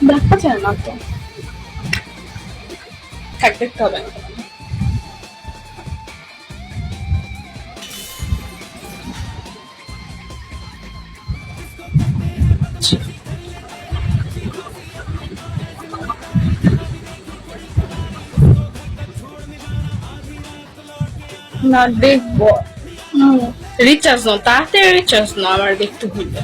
দেখা যায় না তো, থাক দেখতে হবে না। না দেখবো, রিচার্জ নাও তাড়াতাড়ি, রিচার্জ নাও, আমার দেখতে হইবে।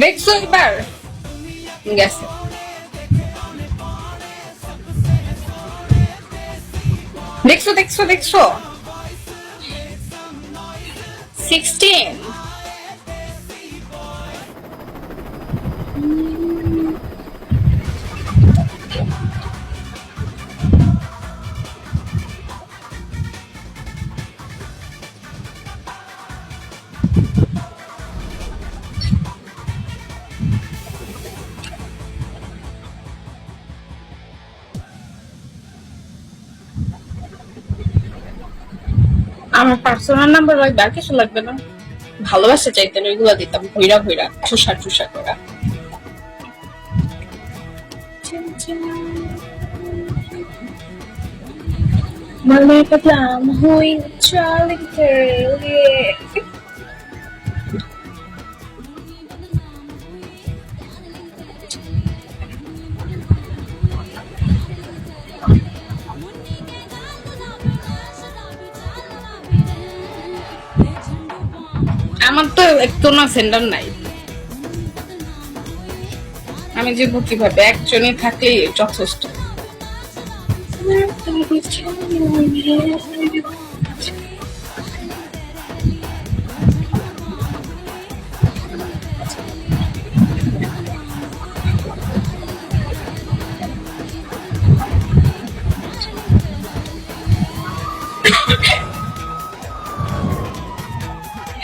দেখছো এবার গেছে। দেখছো দেখছো দেখছো 16। আমার পার্সোনাল নাম্বার লাগবে, আর কিছু লাগবে না। ভালোবাসা চাইতেন ওইগুলা দিতাম, ভৈরা ভৈরা ঠুসা ঠুসা করা। মনে পেলাম হই চলতে আমার তো একটু না সেন্ডার নাই, আমি যে কিভাবে একজনই থাকলেই যথেষ্ট।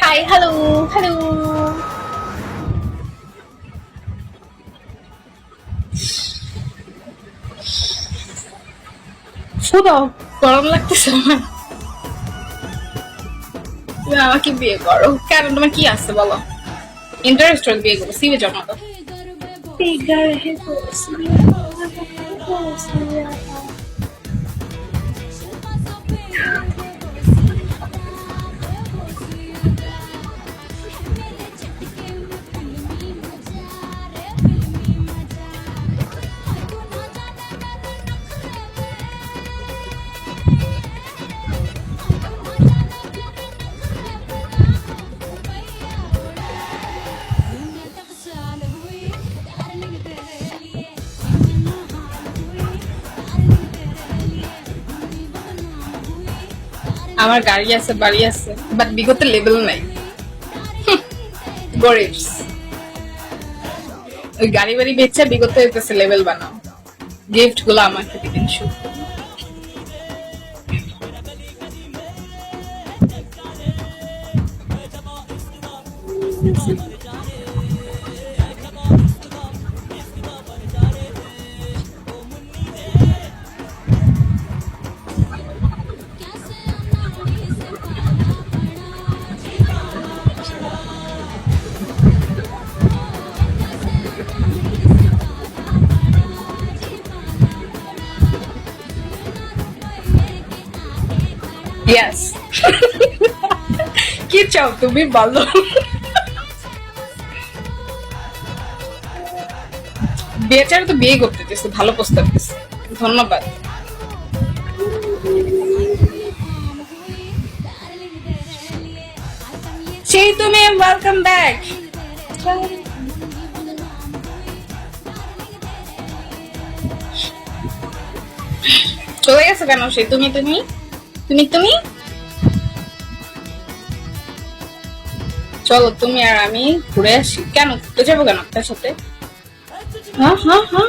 Hi, hello hello. শুধু গরম লাগতেছে আমার। তুমি আমাকে বিয়ে করো কেন? তোমার কি আছে বলো? ইন্টারেস্ট বিয়ে করো, সিভি জমা দাও। আমার গাড়ি আছে, বাড়ি আছে, বাট বিগত লেভেল নাই। গরিব ওই গাড়ি বাড়ি বেচে বিগত হইতেছে লেভেল বানাও। গিফট গুলো আমাকে দিবেন শুধু। Yes. কি চাও তুমি বলো? বেচারা তো বিয়ে করতে দিচ্ছে, ভালো প্রস্তাব দিচ্ছে, ধন্যবাদ। সেই তুমি, ওয়েলকাম ব্যাক। চলে গেছে কেন সেই তুমি? তুমি তুমি চলো তুমি আর আমি ঘুরে আসি। কেন ঘুরতে যাবো কেন আপনার সাথে? হ্যাঁ হ্যাঁ হ্যাঁ